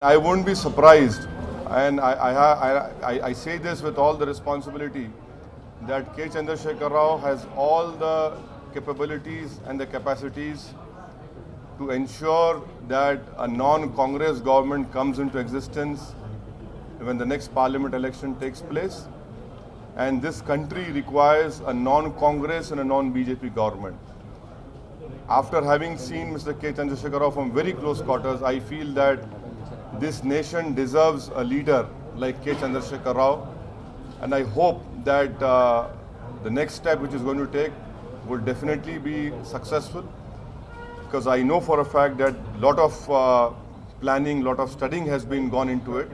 I won't be surprised, and I say this with all the responsibility, that K. Chandrasekhar Rao has all the capabilities and the capacities to ensure that a non-Congress government comes into existence when the next parliament election takes place. And this country requires a non-Congress and a non-BJP government. After having seen Mr. K. Chandrasekhar Rao from very close quarters, I feel that this nation deserves a leader like K. Chandrasekhar Rao, and I hope that the next step which is going to take will definitely be successful, because I know for a fact that a lot of planning, lot of studying has been gone into it,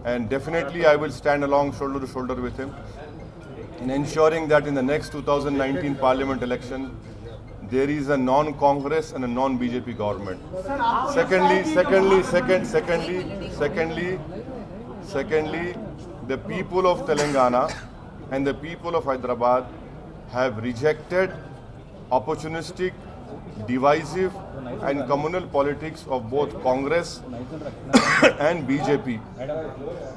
and definitely I will stand along shoulder to shoulder with him in ensuring that in the next 2019 Parliament election there is a non-Congress and a non-BJP government. Secondly, the people of Telangana and the people of Hyderabad have rejected opportunistic, divisive and communal politics of both Congress and BJP.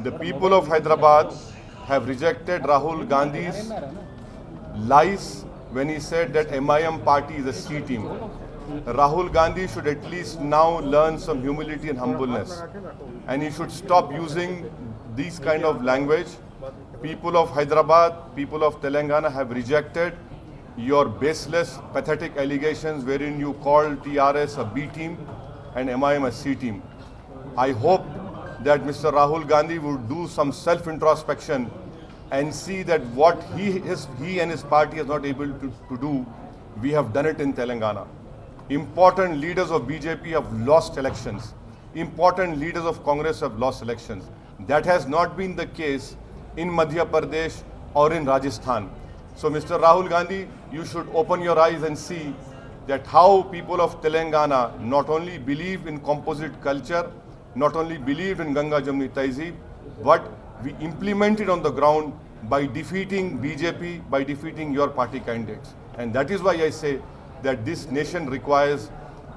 The people of Hyderabad have rejected Rahul Gandhi's lies when he said that MIM party is a C team. Rahul Gandhi should at least now learn some humility and humbleness, and he should stop using these kind of language. People of Hyderabad, people of Telangana have rejected your baseless, pathetic allegations wherein you called TRS a B team and MIM a C team. I hope that Mr. Rahul Gandhi would do some self-introspection and see that what he and his party is not able to do, we have done it in Telangana. Important leaders of BJP have lost elections. Important leaders of Congress have lost elections. That has not been the case in Madhya Pradesh or in Rajasthan. So Mr. Rahul Gandhi, you should open your eyes and see that how people of Telangana not only believe in composite culture, not only believe in Ganga Jamni Tehzeeb, but we implement it on the ground by defeating BJP, by defeating your party candidates. And that is why I say that this nation requires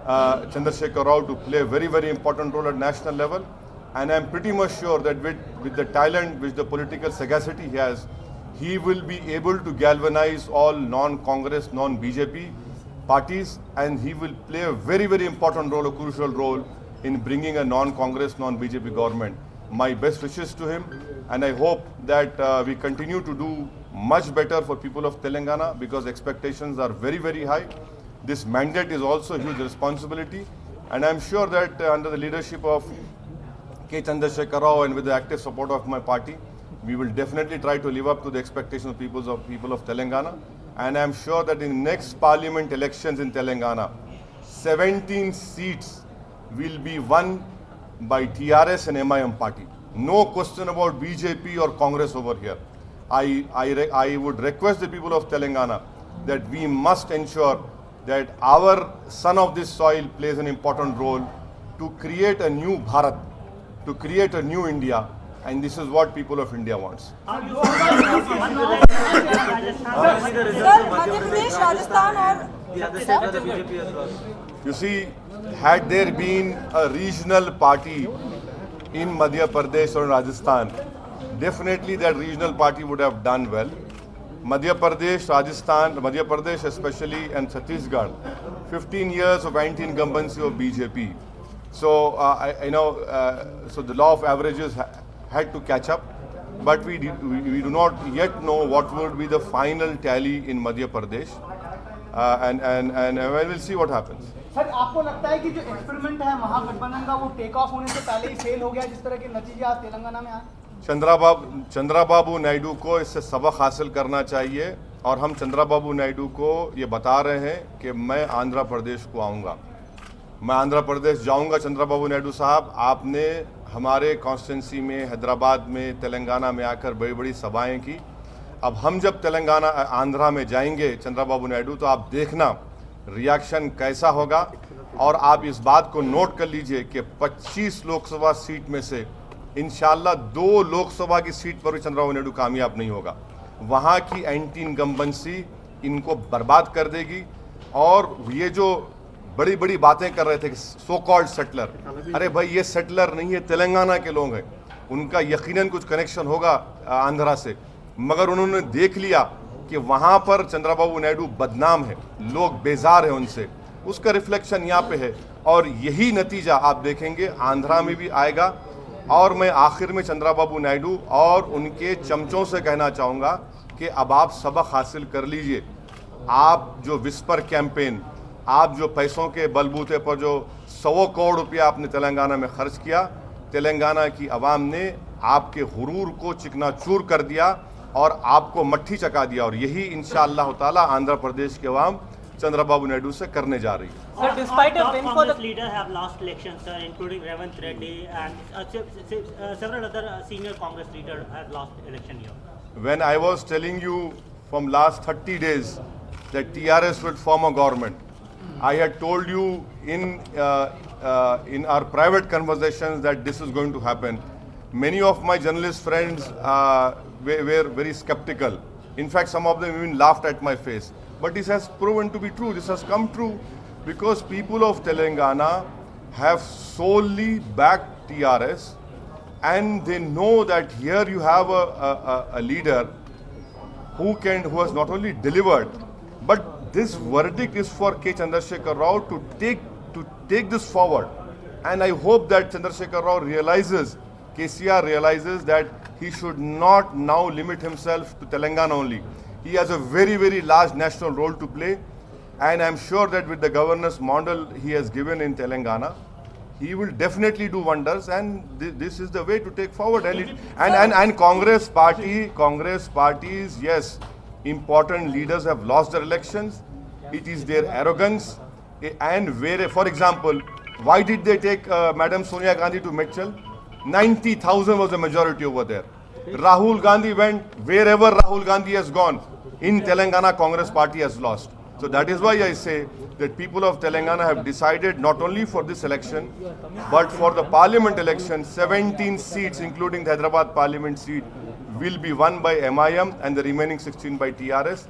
Chandrasekhar Rao to play a very, very important role at national level. And I am pretty much sure that with the talent, with the political sagacity he has, he will be able to galvanize all non-Congress, non-BJP parties, and he will play a very, very important role, a crucial role in bringing a non-Congress, non-BJP government. My best wishes to him, and I hope that we continue to do much better for people of Telangana, because expectations are very, very high. This mandate is also a huge responsibility, and I am sure that under the leadership of K. Chandrasekhar Rao and with the active support of my party, we will definitely try to live up to the expectations of people of Telangana. And I am sure that in the next parliament elections in Telangana, 17 seats will be won by TRS and MIM party. No question about BJP or Congress over here. I would request the people of Telangana that we must ensure that our son of this soil plays an important role to create a new Bharat, to create a new India, and this is what people of India wants. You see, had there been a regional party in Madhya Pradesh or Rajasthan, definitely that regional party would have done well. Madhya Pradesh especially, and Chhattisgarh, 15 years of anti-incumbency of BJP. So, so the law of averages had to catch up, but we do not yet know what would be the final tally in Madhya Pradesh, and we'll see what happens. Sir आपको लगता है कि जो experiment है महागठबंधन का वो take off होने से पहले ही फेल हो गया, जिस तरह के नतीजे आज तेलंगाना में आए? चंद्राबाबू नायडू को इससे सबक हासिल करना चाहिए, और हम चंद्राबाबू नायडू को ये बता रहे हैं कि मैं आंध्र प्रदेश को आऊँगा, मैं आंध्र प्रदेश जाऊँगा। चंद्राबाबू नायडू साहब, आपने हमारे कॉन्स्टिट्यूंसी में, हैदराबाद में, तेलंगाना में आकर बड़ी बड़ी सभाएं की। अब हम जब तेलंगाना आंध्रा में जाएंगे चंद्राबाबू नायडू, तो आप देखना रिएक्शन कैसा होगा। और आप इस बात को नोट कर लीजिए कि 25 लोकसभा सीट में से इंशाल्लाह 2 लोकसभा की सीट पर भी चंद्रबाबू नायडू कामयाब नहीं होगा। वहाँ की एंटी इनकम्बेंसी इनको बर्बाद कर देगी, और ये जो बड़ी बड़ी बातें कर रहे थे, सो कॉल्ड सेटलर। अरे भाई ये सेटलर नहीं है, तेलंगाना के लोग हैं, उनका यकीनन कुछ कनेक्शन होगा आंध्रा से, मगर उन्होंने देख लिया कि वहाँ पर चंद्रबाबू नायडू बदनाम है, लोग बेजार हैं उनसे, उसका रिफ्लेक्शन यहाँ पे है। और यही नतीजा आप देखेंगे आंध्रा में भी आएगा। और मैं आखिर में चंद्रबाबू नायडू और उनके चमचों से कहना चाहूँगा कि अब आप सबक हासिल कर लीजिए। आप जो विस्पर कैंपेन, आप जो पैसों के बलबूते पर जो 100 करोड़ रुपया आपने तेलंगाना में खर्च किया, तेलंगाना की आवाम ने आपके हुरूर को चिकनाचूर कर दिया और आपको मट्ठी चका दिया। और यही इंशाअल्लाह ताला आंध्र प्रदेश की आवाम चंद्रबाबू नायडू से करने जा रही है। Sir, despite a win for the Congress leaders have lost elections, sir, including Revanth Reddy and several other senior Congress leaders have lost election here. When I was telling you from last 30 days that TRS will form a government, I had told you in our private conversations that this is going to happen. Many of my journalist friends were very skeptical. In fact, some of them even laughed at my face. But this has proven to be true. This has come true because people of Telangana have solely backed TRS, and they know that here you have a leader who has not only delivered, but this verdict is for K. Chandrasekhar Rao to take this forward. And I hope that Chandrasekhar Rao realizes, KCR realizes that he should not now limit himself to Telangana only. He has a very, very large national role to play, and I'm sure that with the governance model he has given in Telangana, he will definitely do wonders, and this is the way to take forward. And Congress parties, yes, important leaders have lost their elections. It is their arrogance, and where, for example, why did they take Madam Sonia Gandhi to Mitchell? 90,000 was the majority over there. Rahul Gandhi went wherever Rahul Gandhi has gone. In Telangana, Congress party has lost. So that is why I say that people of Telangana have decided not only for this election, but for the parliament election, 17 seats, including the Hyderabad parliament seat, will be won by MIM and the remaining 16 by TRS.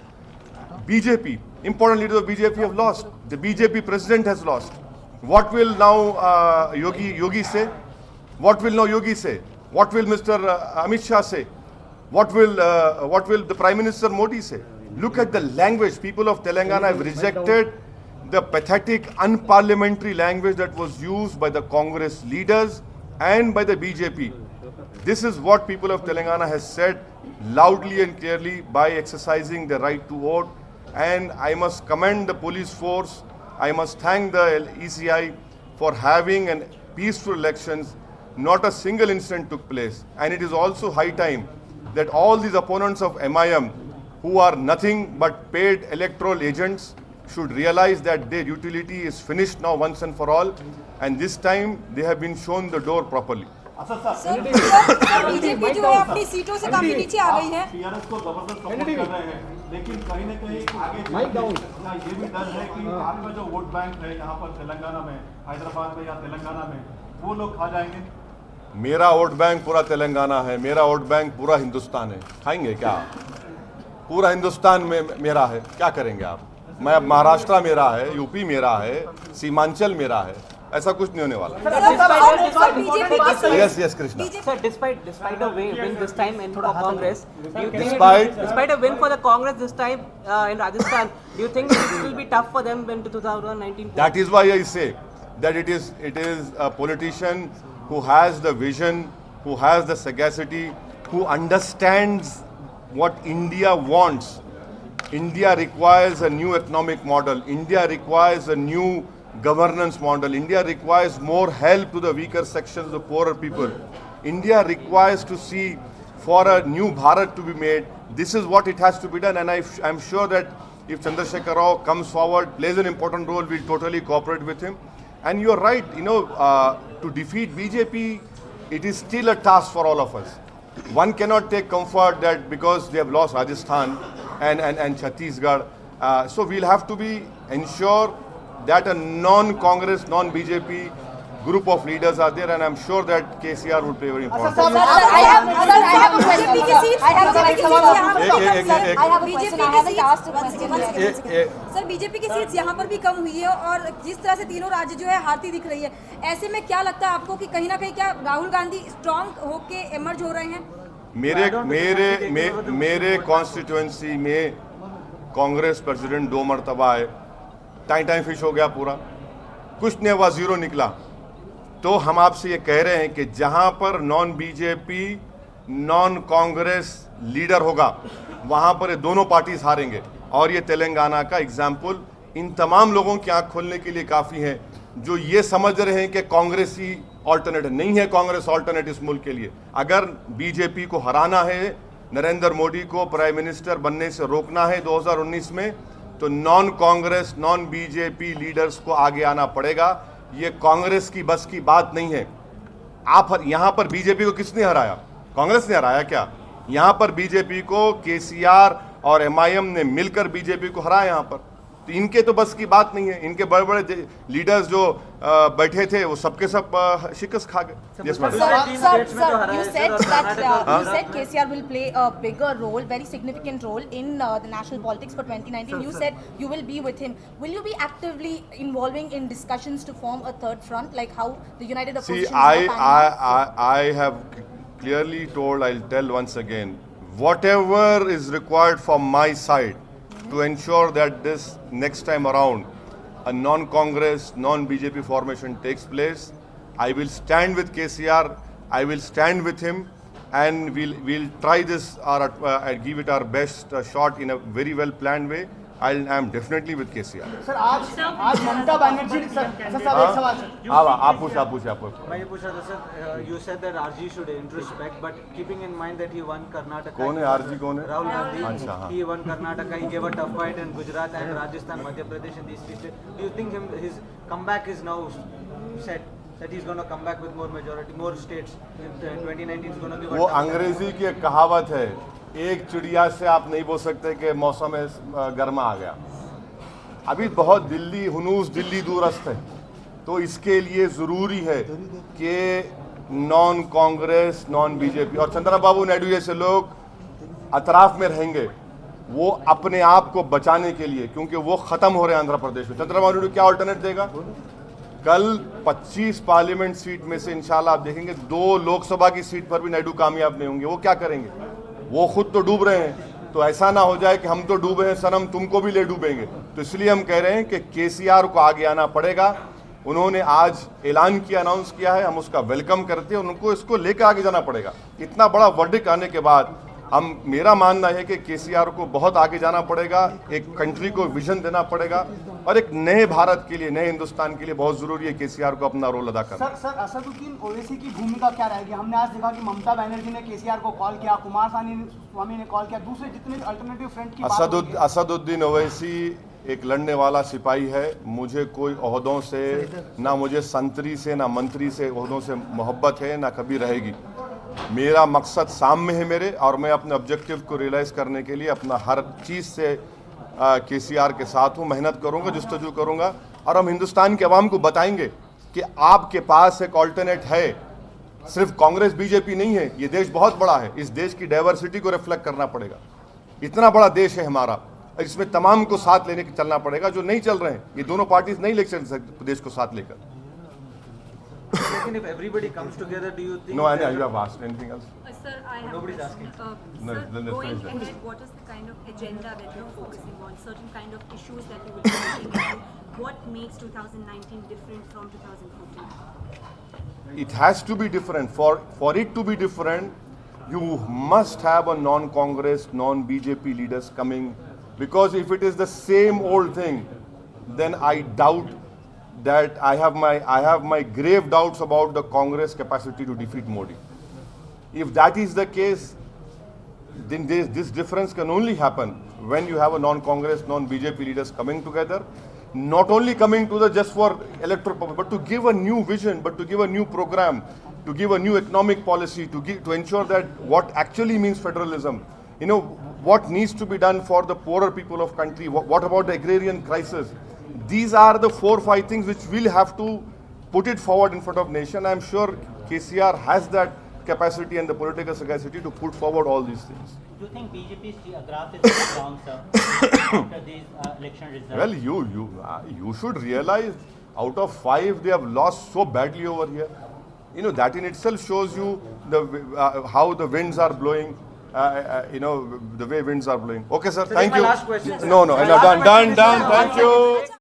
BJP, important leaders of BJP have lost. The BJP president has lost. What will now Yogi say? What will now Yogi say? What will Mr. Amit Shah say? What will the Prime Minister Modi say? Look at the language. People of Telangana have rejected the pathetic, unparliamentary language that was used by the Congress leaders and by the BJP. This is what people of Telangana has said loudly and clearly by exercising their right to vote. And I must commend the police force. I must thank the ECI for having an peaceful elections. Not a single incident took place. And it is also high time that all these opponents of MIM, who are nothing but paid electoral agents, should realize that their utility is finished now once and for all. And this time they have been shown the door properly. Sir BJP जो है अपनी सीटों से काफी नीचे आ गई है। TRS को जबरदस्त सपोर्ट कर रहे हैं, लेकिन कहीं न कहीं आगे ये भी डर है कि आपका जो वोट बैंक है यहाँ पर तेलंगाना में, हैदराबाद में या तेलंगाना में, वो लोग खा जाएंगे। मेरा वोट बैंक पूरा तेलंगाना है, मेरा वोट बैंक पूरा हिंदुस्तान है। खाएंगे क्या? पूरा हिंदुस्तान में मेरा है, क्या करेंगे आप? मैं महाराष्ट्र मेरा है, यूपी मेरा है, सीमांचल मेरा है, ऐसा कुछ नहीं होने वाला। Yes, Krishna. Sir, despite a win this time in for Congress, do you think despite a win for the Congress this time in Rajasthan, do you think it will be tough for them in 2019? That is why I say that it is a politician who has the vision, who has the sagacity, who understands what India wants. India requires a new economic model. India requires a new governance model. India requires more help to the weaker sections, the poorer people. India requires to see for a new Bharat to be made. This is what it has to be done, and I'm sure that if Chandrasekhar Rao comes forward, plays an important role, we'll totally cooperate with him. And you're right, to defeat BJP, it is still a task for all of us. One cannot take comfort that because they have lost Rajasthan and Chhattisgarh, so we'll have to ensure that a non-Congress, non-BJP group of leaders are there, and I'm sure that KCR will play a very important Sir, role. I have a question. I have a question. I haven't asked a question. Sir BJP की seats यहाँ पर भी कम हुई है और जिस तरह से तीनों राज्य जो है हारती दिख रही है, ऐसे में क्या लगता है आपको कि कहीं ना कहीं क्या राहुल गांधी स्ट्रॉन्ग होके इमर्ज हो रहे हैं? मेरे कॉन्स्टिट्यूएंसी में कांग्रेस प्रेसिडेंट 2 मरतबा आए, टाइम फिश हो गया पूरा, कुछ नहीं हुआ, जीरो निकला। तो हम आपसे ये कह रहे हैं कि जहां पर non BJP non Congress leader होगा वहां पर ये दोनों पार्टीज हारेंगे। और ये तेलंगाना का एग्जाम्पल इन तमाम लोगों की आंख खोलने के लिए काफ़ी है जो ये समझ रहे हैं कि कांग्रेस ही ऑल्टरनेटिव नहीं है। कांग्रेस ऑल्टरनेटिव इस मुल्क के लिए, अगर बीजेपी को हराना है, नरेंद्र मोदी को प्राइम मिनिस्टर बनने से रोकना है 2019 में, तो non Congress non BJP leaders को आगे आना पड़ेगा। ये कांग्रेस की बस की बात नहीं है। आप यहाँ पर बीजेपी को किसने हराया? कांग्रेस ने हराया क्या? यहाँ पर बीजेपी को केसीआर और एमआईएम ने मिलकर बीजेपी को हराया यहाँ पर। तो इनके तो बस की बात नहीं है। इनके बड़े बड़े लीडर्स जो बैठे थे वो सबके सब शिकस्त खा गए। Yes, madam. Sir, you said KCR will play a bigger role, very significant role in the national politics for 2019. You said you will be with him. Will you be actively involving in discussions to form a third front, like how the United Opposition? See, I have clearly told, I'll tell once again, whatever is required from my side to ensure that this next time around a non-Congress, non-BJP formation takes place, I will stand with KCR, I will stand with him, and we'll try this and give it our best shot in a very well planned way. I am definitely with KCR. Sir आज Mamata Banerjee sir एक सवाल sir. आप पूछे मैं ये पूछ रहा था sir, you said that RG should introspect, but keeping in mind that he won Karnataka. कौन है RG? कौन है? Rahul Gandhi. अच्छा, हाँ। He won Karnataka. He gave a tough fight in Gujarat and Rajasthan, Madhya Pradesh, and these three states. Do you think his comeback is now set? That he's going to come back with more majority, more states. 2019 is going to give. वो अंग्रेजी की एक कहावत है, एक चिड़िया से आप नहीं बोल सकते कि मौसम गर्मा आ गया। अभी बहुत दिल्ली दूरस्थ है, तो इसके लिए ज़रूरी है कि नॉन कांग्रेस नॉन बीजेपी और चंद्रबाबू नायडू जैसे लोग अतराफ में रहेंगे, वो अपने आप को बचाने के लिए, क्योंकि वो ख़त्म हो रहे हैं आंध्र प्रदेश में। चंद्रबाबू नायडू क्या अल्टरनेट देगा? कल 25 पार्लियामेंट सीट में से इंशाल्लाह आप देखेंगे 2 लोकसभा की सीट पर भी नायडू कामयाब नहीं होंगे। वो क्या करेंगे? वो खुद तो डूब रहे हैं, तो ऐसा ना हो जाए कि हम तो डूबे हैं सनम तुमको भी ले डूबेंगे। तो इसलिए हम कह रहे हैं कि केसीआर को आगे आना पड़ेगा। उन्होंने आज ऐलान किया, अनाउंस किया है, हम उसका वेलकम करते हैं। उनको इसको लेकर आगे जाना पड़ेगा। इतना बड़ा वर्डिक्ट आने के बाद मेरा मानना है कि केसीआर को बहुत आगे जाना पड़ेगा, एक कंट्री को विजन देना पड़ेगा, और एक नए भारत के लिए, नए हिंदुस्तान के लिए बहुत जरूरी है केसीआर को अपना रोल अदा करना। सर असदुद्दीन ओवैसी की भूमिका क्या रहेगी? हमने आज देखा कि ममता बनर्जी ने केसीआर को कॉल किया, कुमार स्वामी ने कॉल किया, दूसरे जितने अल्टरनेटिव फ्रंट की बात होती है। असदुद्दीन ओवैसी एक लड़ने वाला सिपाही है। मुझे कोई ओहदों से, ना मुझे संतरी से, ना मंत्री से ओहदों से मोहब्बत है, ना कभी रहेगी। मेरा मकसद सामने है मेरे, और मैं अपने ऑब्जेक्टिव को रियलाइज़ करने के लिए अपना हर चीज़ से केसीआर के साथ हूँ। मेहनत करूँगा, जस्तजू करूँगा, और हम हिंदुस्तान के अवाम को बताएंगे कि आपके पास एक ऑल्टरनेट है। सिर्फ कांग्रेस बीजेपी नहीं है, ये देश बहुत बड़ा है। इस देश की डाइवर्सिटी को रिफ्लेक्ट करना पड़ेगा। इतना बड़ा देश है हमारा, इसमें तमाम को साथ लेने के चलना पड़ेगा। जो नहीं चल रहे हैं, ये दोनों पार्टीज नहीं ले चल सकते देश को साथ लेकर। If everybody comes together, do you think? No, you have asked anything else? Sir, I have Nobody's asking. Sir, let's going finish that. ahead, what is the kind of agenda that you're focusing on? Certain kind of issues that you will be looking at. What makes 2019 different from 2014? It has to be different. For it to be different, you must have a non-Congress, non-BJP leaders coming. Because if it is the same old thing, then I doubt that I have my grave doubts about the Congress capacity to defeat Modi. If that is the case, then this difference can only happen when you have a non-Congress, non-BJP leaders coming together, not only coming to just for electoral purpose, but to give a new vision, but to give a new program, to give a new economic policy, to ensure that what actually means federalism. You know, what needs to be done for the poorer people of country, what about the agrarian crisis. These are the 4 or 5 things which will have to put it forward in front of nation. I'm sure KCR has that capacity and the political sagacity to put forward all these things. Do you think BJP's graph is strong, sir, after these election results? Well, you should realize out of 5 they have lost so badly over here. You know, that in itself shows you how the winds are blowing. The way winds are blowing. Okay, sir. Thank my you. last question, sir. No, My no, last done. question is- Thank you.